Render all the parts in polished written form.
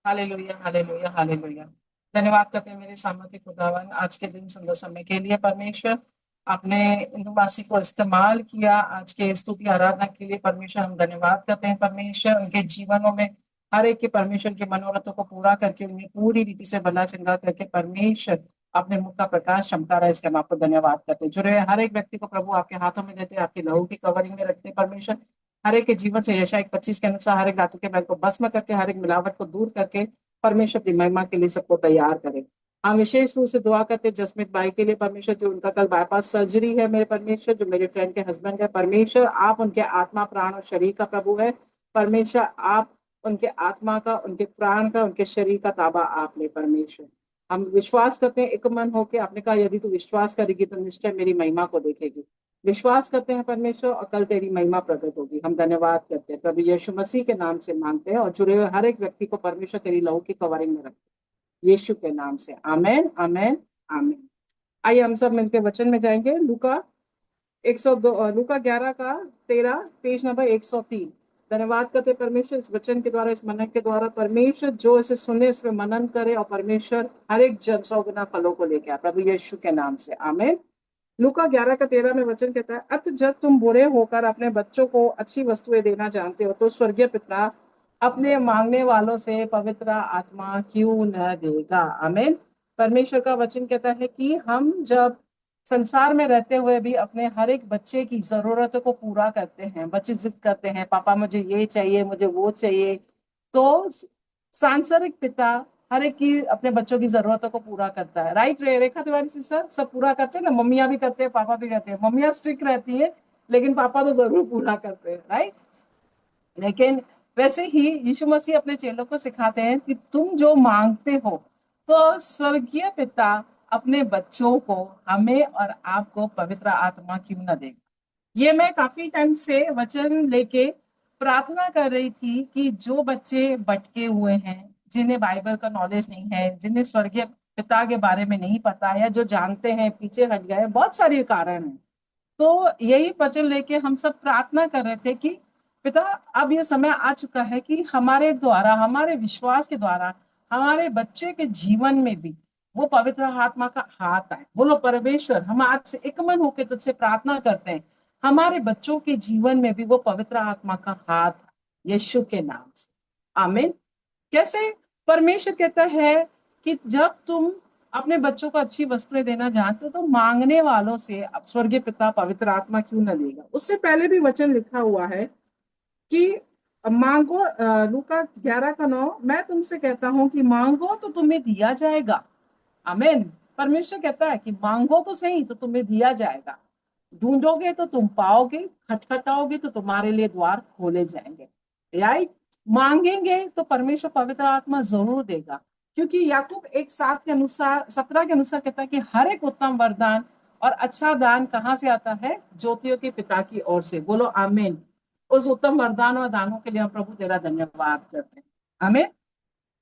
Hallelujah, hallelujah, hallelujah. धन्यवाद करते हैं मेरे सामर्थ्य खुदावन आज के दिन सुंदर समय के लिए। परमेश्वर आपने इंदु मासी को इस्तेमाल किया आज के स्तुति आराधना के लिए। परमेश्वर हम धन्यवाद करते हैं। परमेश्वर उनके जीवनों में हर एक के परमेश्वर के मनोरथों को पूरा करके उन्हें पूरी रीति से भला चंगा करके परमेश्वर अपने मुख का प्रकाश चमका रहा है। इसके हम आपको धन्यवाद करते हैं। जुड़े हुए हर एक व्यक्ति को प्रभु आपके हाथों में देते हैं, आपकी लहू की कवरिंग में रखते हैं। परमेश्वर हर एक के जीवन से यशाया 1:25 के अनुसार हर एक धातु के बैल को भस्म करके हर एक मिलावट को दूर करके परमेश्वर की महिमा के लिए सबको तैयार करें। हम विशेष रूप से दुआ करते हैं जसमीत भाई के लिए। परमेश्वर जो उनका कल बाईपास सर्जरी है, मेरे परमेश्वर जो मेरे फ्रेंड के हस्बैंड है, परमेश्वर आप उनके आत्मा प्राण और शरीर का प्रभु है। परमेश्वर आप उनके आत्मा का, उनके प्राण का, उनके शरीर का ताबा आप ले। परमेश्वर हम विश्वास करते हैं एक मन होकर। आपने कहा यदि तू विश्वास करेगी तो निश्चय मेरी महिमा को देखेगी। विश्वास करते हैं परमेश्वर और कल तेरी महिमा प्रकट होगी। हम धन्यवाद करते हैं प्रभु यीशु मसीह के नाम से मांगते हैं और जुड़े हुए हर एक व्यक्ति को परमेश्वर तेरी लहू की कवरिंग में रखते हैं यीशु के नाम से। आमेन, आमेन, आमेन। आइए हम सब मिलकर वचन में जाएंगे। लूका 102, लूका 11 का 13, पेज नंबर 103। धन्यवाद करते परमेश्वर इस वचन के द्वारा, इस मनन के द्वारा। परमेश्वर जो इसे सुने इसमें मनन करे और परमेश्वर हर एक जन 100 गुना फलों को लेके आए प्रभु यीशु के नाम से। आमेन। लूका 11 का 13 में वचन कहता है, अत जब तुम बुरे होकर अपने बच्चों को अच्छी वस्तुएं देना जानते हो तो स्वर्गीय पिता अपने मांगने वालों से पवित्र आत्मा क्यों न देगा। आमीन। परमेश्वर का वचन कहता है कि हम जब संसार में रहते हुए भी अपने हर एक बच्चे की जरूरतों को पूरा करते हैं। बच्चे जिद करते हैं, पापा मुझे ये चाहिए, मुझे वो चाहिए। तो सांसारिक पिता हर एक की अपने बच्चों की जरूरतों को पूरा करता है। राइट रेखा तिवारी सिस्टर, सब पूरा करते हैं ना। मम्मियां भी करते हैं, पापा भी करते हैं। मम्मियां स्ट्रिक्ट रहती है लेकिन पापा तो जरूर पूरा करते हैं। राइट। लेकिन वैसे ही यीशु मसीह अपने चेलों को सिखाते हैं कि तुम जो मांगते हो तो स्वर्गीय पिता अपने बच्चों को, हमें और आपको पवित्र आत्मा क्यों ना देगा। ये मैं काफी टाइम से वचन लेके प्रार्थना कर रही थी कि जो बच्चे भटके हुए हैं, जिन्हें बाइबल का नॉलेज नहीं है, जिन्हें स्वर्गीय पिता के बारे में नहीं पता है, जो जानते हैं पीछे हट गए, बहुत सारे कारण हैं। तो यही वचन लेके हम सब प्रार्थना कर रहे थे कि पिता अब ये समय आ चुका है कि हमारे द्वारा, हमारे विश्वास के द्वारा हमारे बच्चे के जीवन में भी वो पवित्र आत्मा का हाथ आए। बोलो परमेश्वर, हम आज से एक मन होकर तुझसे प्रार्थना करते हैं हमारे बच्चों के जीवन में भी वो पवित्र आत्मा का हाथ आए, यीशु के नाम से। आमीन। कैसे? परमेश्वर कहता है कि जब तुम अपने बच्चों को अच्छी वस्तुएं देना जानते हो तो मांगने वालों से अब स्वर्गीय पिता पवित्र आत्मा क्यों न देगा। उससे पहले भी वचन लिखा हुआ है कि मांगो, लूका 11 का 9, मैं तुमसे कहता हूं कि मांगो तो तुम्हें दिया जाएगा। आमीन। परमेश्वर कहता है कि मांगो तो सही तो तुम्हें दिया जाएगा, ढूंढोगे तो तुम पाओगे, खटखटाओगे तो तुम्हारे लिए द्वार खोले जाएंगे। राइट। मांगेंगे तो परमेश्वर पवित्र आत्मा जरूर देगा, क्योंकि याकूब 1:7 के अनुसार, 17 के अनुसार कहता है कि हर एक उत्तम वरदान और अच्छा दान कहाँ से आता है? ज्योतियों के पिता की ओर से। बोलो आमीन। उस उत्तम वरदान और दानों के लिए हम प्रभु तेरा धन्यवाद करते हैं। आमीन।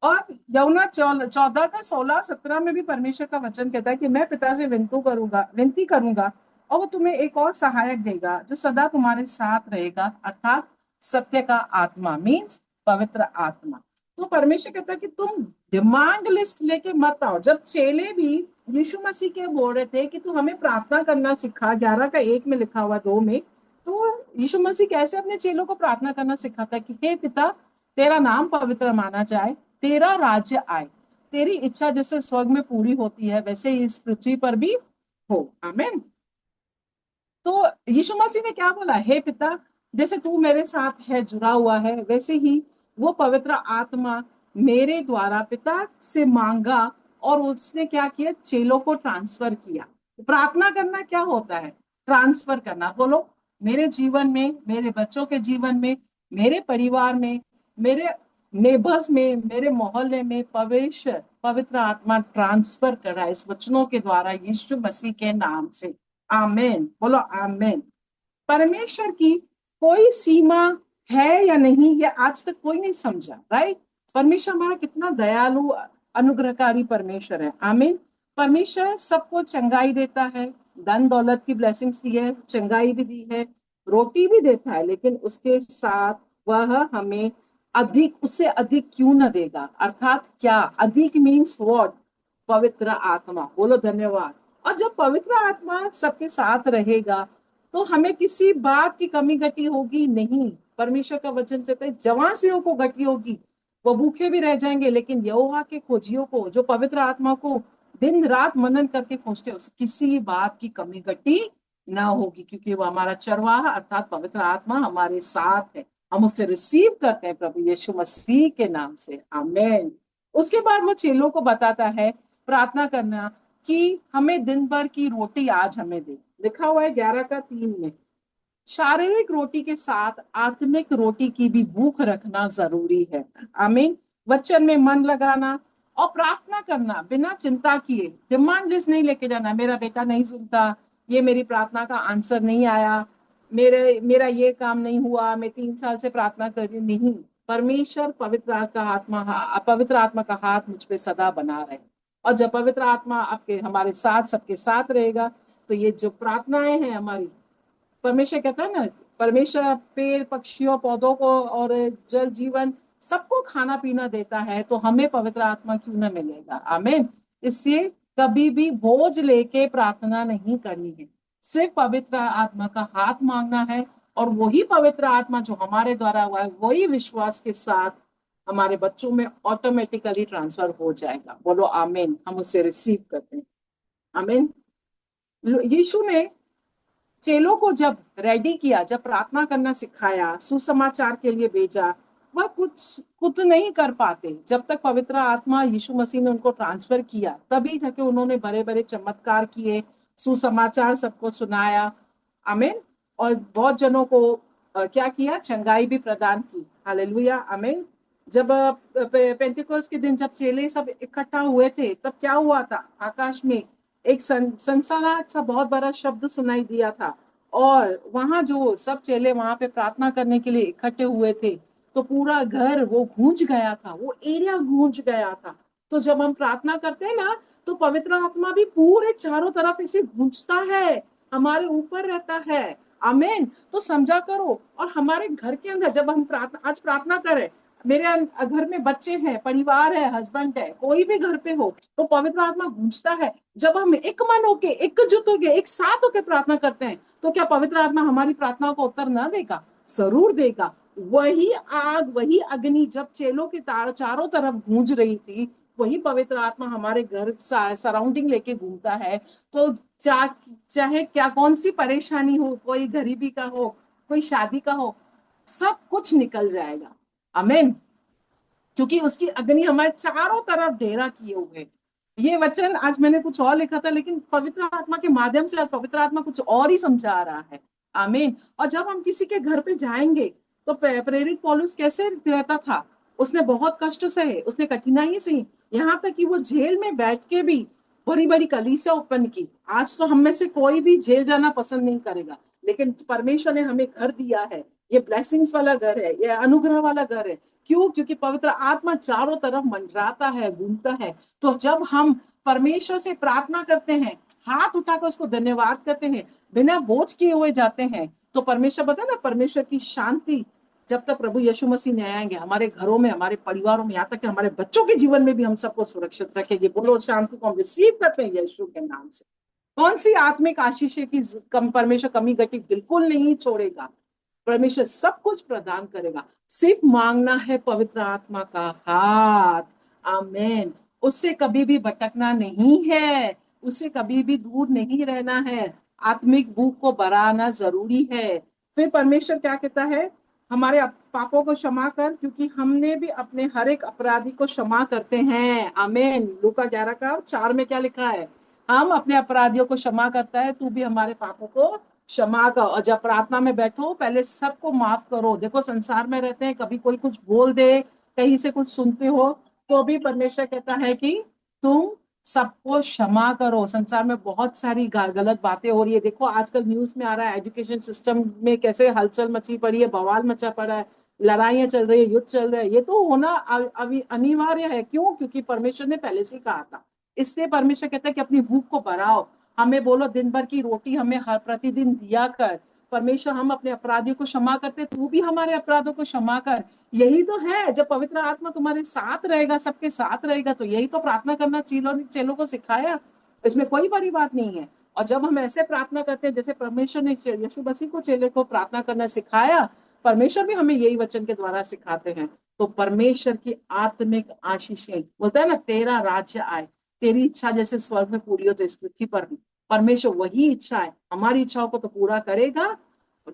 और यमुना 14 का 16 17 में भी परमेश्वर का वचन कहता है कि मैं पिता से विनती करूंगा और वो तुम्हें एक और सहायक देगा जो सदा तुम्हारे साथ रहेगा, अर्थात सत्य का आत्मा, मीन्स पवित्र आत्मा। तो परमेश्वर कहता है कि तुम डिमांड लिस्ट लेके मत आओ। जब चेले भी यीशु मसीह के बोल रहे थे कि तू हमें प्रार्थना करना सिखा, 11 का 1 में लिखा हुआ, 2 में, तो यीशु मसीह कैसे अपने चेलों को प्रार्थना करना सिखाता है कि हे पिता, तेरा नाम पवित्र माना जाए, तेरा राज्य आए, तेरी इच्छा जैसे स्वर्ग में पूरी होती है वैसे ही इस पृथ्वी पर भी हो। आमीन। तो यीशु मसीह ने क्या बोला? हे पिता, जैसे तू मेरे साथ है, जुड़ा हुआ है, वैसे ही वो पवित्र आत्मा मेरे द्वारा पिता से मांगा और उसने क्या किया? चेलों को ट्रांसफर किया। प्रार्थना करना क्या होता है? ट्रांसफर करना। बोलो, मेरे जीवन में, मेरे बच्चों के जीवन में, मेरे परिवार में, मेरे नेबर्स में, मेरे मोहल्ले में पवित्र आत्मा ट्रांसफर कर रहा है इस वचनों के द्वारा, यीशु मसीह के नाम से। आमेन। बोलो आमेन। परमेश्वर की कोई सीमा है या नहीं, ये आज तक कोई नहीं समझा। राइट। परमेश्वर हमारा कितना दयालु, अनुग्रहकारी परमेश्वर है। आमीन। परमेश्वर सबको चंगाई देता है, धन दौलत की ब्लेसिंग्स दी है, चंगाई भी दी है, रोटी भी देता है, लेकिन उसके साथ वह हमें अधिक, उससे अधिक क्यों न देगा। अर्थात क्या अधिक मीन्स व्हाट, पवित्र आत्मा। बोलो धन्यवाद। और जब पवित्र आत्मा सबके साथ रहेगा तो हमें किसी बात की कमी घटी होगी नहीं। परमेश्वर का वचन कहता है जवासियों को घटी होगी, वो भूखे भी रह जाएंगे, लेकिन यहोवा के खोजियों को, जो पवित्र आत्मा को दिन रात मनन करके खोजते हो, किसी बात की कमी घटी ना होगी, क्योंकि वो हमारा चरवाहा अर्थात पवित्र आत्मा हमारे साथ है। हम उससे रिसीव करते हैं प्रभु यीशु मसीह के नाम से, आमेन। उसके बाद वो चेलों को बताता है प्रार्थना करना कि हमें दिन भर की रोटी आज हमें दे। लिखा हुआ है 11 का 3 में। शारीरिक रोटी के साथ आत्मिक रोटी की भी भूख रखना जरूरी है, आमीन। वचन में मन लगाना और प्रार्थना करना बिना चिंता किए। डिमांड लिस्ट नहीं लेके जाना, मेरा बेटा नहीं सुनता, ये मेरी प्रार्थना का आंसर नहीं आया, मेरा ये काम नहीं हुआ, मैं 3 साल से प्रार्थना कर रही हूँ। नहीं, परमेश्वर पवित्र आत्मा का हाथ मुझ पे सदा बना रहे। और जब पवित्र आत्मा आपके हमारे साथ सबके साथ रहेगा तो ये जो प्रार्थनाएं हैं हमारी, परमेश्वर कहता है ना, परमेश्वर पेड़ पक्षियों पौधों को और जल जीवन सबको खाना पीना देता है, तो हमें पवित्र आत्मा क्यों ना मिलेगा, आमीन। इससे कभी भी बोझ लेके प्रार्थना नहीं करनी है, सिर्फ पवित्र आत्मा का हाथ मांगना है। और वही पवित्र आत्मा जो हमारे द्वारा हुआ है वही विश्वास के साथ हमारे बच्चों में ऑटोमेटिकली ट्रांसफर हो जाएगा। बोलो आमीन। हम उसे रिसीव करते हैं, आमीन। यीशु ने चेलों को जब रेडी किया, जब प्रार्थना करना सिखाया, सुसमाचार के लिए भेजा, वह कुछ खुद नहीं कर पाते जब तक पवित्र आत्मा यीशु मसीह ने उनको ट्रांसफर किया। तभी जाके उन्होंने बड़े बड़े चमत्कार किए, सुसमाचार सबको सुनाया, आमीन। और बहुत जनों को क्या किया, चंगाई भी प्रदान की, हालेलुया, आमीन। जब पेंटिकोस के दिन जब चेले सब इकट्ठा हुए थे, तब क्या हुआ था, आकाश में एक सनसनाहट सा बहुत बड़ा शब्द सुनाई दिया था। और वहां जो सब चेले वहां पे प्रार्थना करने के लिए इकट्ठे हुए थे, तो पूरा घर वो गूंज गया था, वो एरिया गूंज गया था। तो जब हम प्रार्थना करते हैं ना, तो पवित्र आत्मा भी पूरे चारों तरफ ऐसे गूंजता है, हमारे ऊपर रहता है, आमीन। तो समझा करो। और हमारे घर के अंदर जब हम आज प्रार्थना करें, मेरे घर में बच्चे हैं, परिवार है, हस्बैंड है, कोई भी घर पे हो, तो पवित्र आत्मा गूंजता है। जब हम एक मन होके, एकजुट होके, एक साथ होके प्रार्थना करते हैं, तो क्या पवित्र आत्मा हमारी प्रार्थनाओं को उत्तर ना देगा? जरूर देगा। वही आग, वही अग्नि जब चेलों के चारों तरफ गूंज रही थी, वही पवित्र आत्मा हमारे घर सराउंडिंग लेके घूमता है। तो चाहे क्या कौन सी परेशानी हो, कोई गरीबी का हो, कोई शादी का हो, सब कुछ निकल जाएगा, आमीन। क्योंकि उसकी अग्नि हमारे चारों तरफ डेरा किए हुए। ये वचन आज मैंने कुछ और लिखा था, लेकिन पवित्र आत्मा के माध्यम से पवित्र आत्मा कुछ और ही समझा रहा है, आमीन। और जब हम किसी के घर पे जाएंगे, तो प्रेरित पौलुस कैसे रहता था, उसने बहुत कष्ट सहे, उसने कठिनाई सही, यहाँ तक कि वो जेल में बैठ के भी बड़ी बड़ी कलीसिया उत्पन्न की। आज तो हम में से कोई भी जेल जाना पसंद नहीं करेगा, लेकिन परमेश्वर ने हमें घर दिया है, ये ब्लेसिंग्स वाला घर है, ये अनुग्रह वाला घर है। क्यों? क्योंकि पवित्र आत्मा चारों तरफ मंडराता है, घूमता है। तो जब हम परमेश्वर से प्रार्थना करते हैं, हाथ उठाकर उसको धन्यवाद करते हैं, बिना बोझ किए हुए जाते हैं, तो परमेश्वर, बताए ना, परमेश्वर की शांति जब तक प्रभु यीशु मसीह नहीं आएंगे हमारे घरों में, हमारे परिवारों में, यहाँ तक कि हमारे बच्चों के जीवन में भी हम सबको सुरक्षित रखेंगे। बोलो शांति को हम रिसीव करते हैं यीशु के नाम से। कौन सी आत्मिक आशीष है कि परमेश्वर कमी घटी बिल्कुल नहीं छोड़ेगा, परमेश्वर सब कुछ प्रदान करेगा। सिर्फ मांगना है पवित्र आत्मा का हाथ, आमेन। उससे कभी भी भटकना नहीं है, उससे कभी भी दूर नहीं रहना है। आत्मिक भूख को बढ़ाना जरूरी है। फिर परमेश्वर क्या कहता है, हमारे पापों को क्षमा कर, क्योंकि हमने भी अपने हर एक अपराधी को क्षमा करते हैं, आमेन। लूका 11 का 4 में क्या लिखा है, हम अपने अपराधियों को क्षमा करता है, तू भी हमारे पापों को क्षमा कर। और जब प्रार्थना में बैठो, पहले सबको माफ करो। देखो संसार में रहते हैं, कभी कोई कुछ बोल दे, कहीं से कुछ सुनते हो, तो भी परमेश्वर कहता है कि तुम सबको क्षमा करो। संसार में बहुत सारी गलत बातें हो रही है। देखो आजकल न्यूज में आ रहा है, एजुकेशन सिस्टम में कैसे हलचल मची पड़ी है, बवाल मचा पड़ा है, लड़ाइयां चल रही है, युद्ध चल रहा है। ये तो होना अभी अनिवार्य है। क्यों? क्योंकि परमेश्वर ने पहले से कहा था। इसलिए परमेश्वर कहता है कि अपनी भूख को बढ़ाओ, हमें बोलो दिन भर की रोटी हमें हर प्रतिदिन दिया कर। परमेश्वर, हम अपने अपराधियों को क्षमा करते, तू भी हमारे अपराधों को क्षमा कर। यही तो है, जब पवित्र आत्मा तुम्हारे साथ रहेगा, सबके साथ रहेगा, तो यही तो प्रार्थना करना चेलों चेलों को सिखाया। इसमें कोई बड़ी बात नहीं है। और जब हम ऐसे प्रार्थना करते हैं जैसे परमेश्वर ने यीशु मसीह को चेले को प्रार्थना करना सिखाया, परमेश्वर भी हमें यही वचन के द्वारा सिखाते हैं। तो परमेश्वर की आत्मिक आशीषें, बोलता है ना, तेरा राज्य आए, तेरी इच्छा जैसे स्वर्ग में पूरी हो तो इस पृथ्वी पर भी। परमेश्वर वही इच्छा है, हमारी इच्छाओं को तो पूरा करेगा।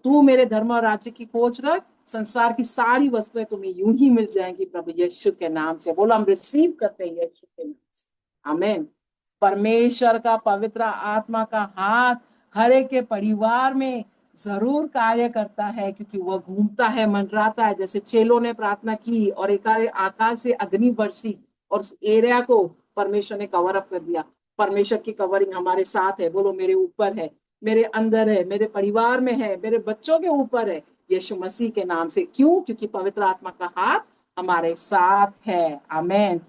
तू मेरे धर्म और राज्य की खोज रख, संसार की सारी वस्तुएं तुम्हें यूं ही मिल जाएंगी प्रभु यीशु के नाम से। बोलो हम रिसीव करते हैं यीशु के नाम से। आमीन। परमेश्वर का पवित्र आत्मा का हाथ हर एक के परिवार में जरूर कार्य करता है, क्योंकि वह घूमता है, मंडराता है, जैसे चेलों ने प्रार्थना की और एक आकाश से अग्नि बरसी और उस एरिया को परमेश्वर ने कवर अप कर दिया। परमेश्वर की कवरिंग हमारे साथ है। बोलो मेरे ऊपर है, मेरे अंदर है, मेरे परिवार में है, मेरे बच्चों के ऊपर है, यीशु मसीह के नाम से। क्यों? क्योंकि पवित्र आत्मा का हाथ हमारे साथ है। आमेन।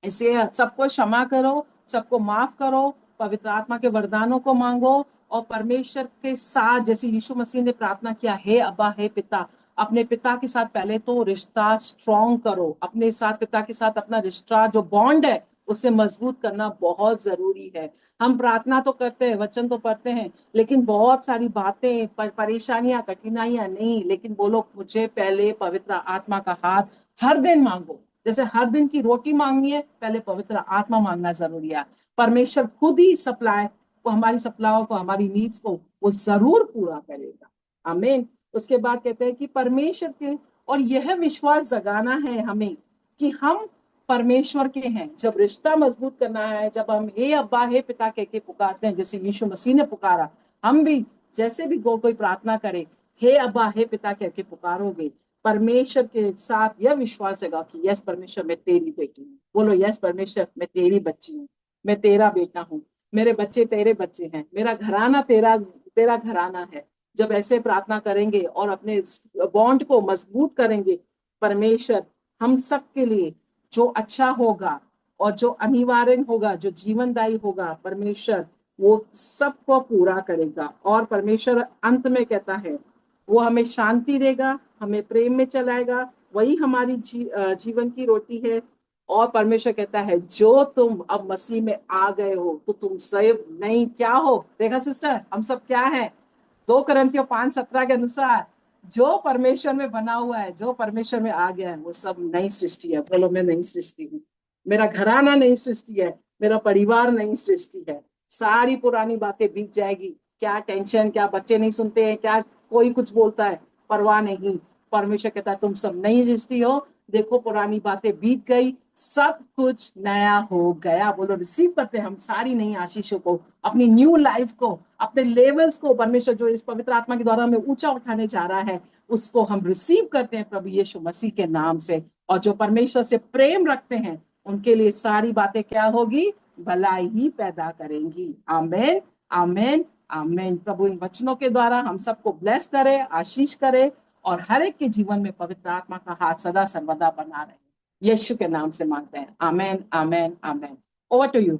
इसे सबको क्षमा करो, सबको माफ करो, पवित्र आत्मा के वरदानों को मांगो और परमेश्वर के साथ, जैसे यीशु मसीह ने प्रार्थना किया, हे अब्बा, हे पिता, अपने पिता के साथ पहले तो रिश्ता स्ट्रॉन्ग करो। अपने साथ, पिता के साथ अपना रिश्ता जो बॉन्ड है उससे मजबूत करना बहुत जरूरी है। हम प्रार्थना तो करते हैं, वचन तो पढ़ते हैं, लेकिन बहुत सारी बातें, परेशानियां, कठिनाइयां नहीं, लेकिन बोलो मुझे पहले पवित्र आत्मा का हाथ हर दिन मांगो। जैसे हर दिन की रोटी मांगनी है, पहले पवित्र आत्मा मांगना जरूरी है। परमेश्वर खुद ही सप्लाई, वो हमारी सप्लाईओं को, हमारी नीड्स को वो जरूर पूरा करेगा। आमीन। उसके बाद कहते हैं कि परमेश्वर के, और यह विश्वास जगाना है हमें कि हम परमेश्वर के हैं। जब रिश्ता मजबूत करना है, जब हम हे अब्बा, हे पिता कह के पुकारते हैं, जैसे यीशु मसीह ने पुकारा, हम भी जैसे भी कोई प्रार्थना करे, हे अब्बा, हे पिता कह के पुकारोगे, परमेश्वर के साथ यह विश्वास है कि यस परमेश्वर, मैं तेरी बेटी हूँ। बोलो यस परमेश्वर, मैं तेरी बच्ची हूँ, मैं तेरा बेटा हूँ, मेरे बच्चे तेरे बच्चे हैं, मेरा घराना तेरा तेरा घराना है। जब ऐसे प्रार्थना करेंगे और अपने बॉन्ड को मजबूत करेंगे, परमेश्वर हम सब के लिए जो अच्छा होगा और जो अनिवार्य होगा, जो जीवनदायी होगा, परमेश्वर वो सबको पूरा करेगा। और परमेश्वर अंत में कहता है वो हमें शांति देगा, हमें प्रेम में चलाएगा, वही हमारी जीवन की रोटी है। और परमेश्वर कहता है जो तुम अब मसीह में आ गए हो तो तुम सैव नहीं क्या हो। देखा सिस्टर, हम सब क्या है? 2 Corinthians 5:17 के अनुसार जो परमेश्वर में बना हुआ है, जो परमेश्वर में आ गया है, वो सब नई सृष्टि है। बोलो मैं नई सृष्टि हूँ, मेरा घराना नई सृष्टि है, मेरा परिवार नई सृष्टि है। सारी पुरानी बातें बीत जाएगी। क्या टेंशन, क्या बच्चे नहीं सुनते हैं, क्या कोई कुछ बोलता है, परवाह नहीं। परमेश्वर कहता है तुम सब नई सृष्टि हो, देखो पुरानी बातें बीत गई, सब कुछ नया हो गया। बोलो रिसीव करते हैं हम सारी नई आशीषों को, अपनी न्यू लाइफ को, अपने लेवल्स को। परमेश्वर जो इस पवित्र आत्मा के द्वारा हमें ऊंचा उठाने जा रहा है, उसको हम रिसीव करते हैं प्रभु यीशु मसीह के नाम से। और जो परमेश्वर से प्रेम रखते हैं उनके लिए सारी बातें क्या होगी? भलाई ही पैदा करेंगी। आमेन, आमेन, आमेन। प्रभु इन वचनों के द्वारा हम सबको ब्लेस करे, आशीष करे, और हर एक के जीवन में पवित्र आत्मा का हाथ सदा सर्वदा बना रहे। यीशु के नाम से मांगते हैं। Amen, amen, amen. Over to you.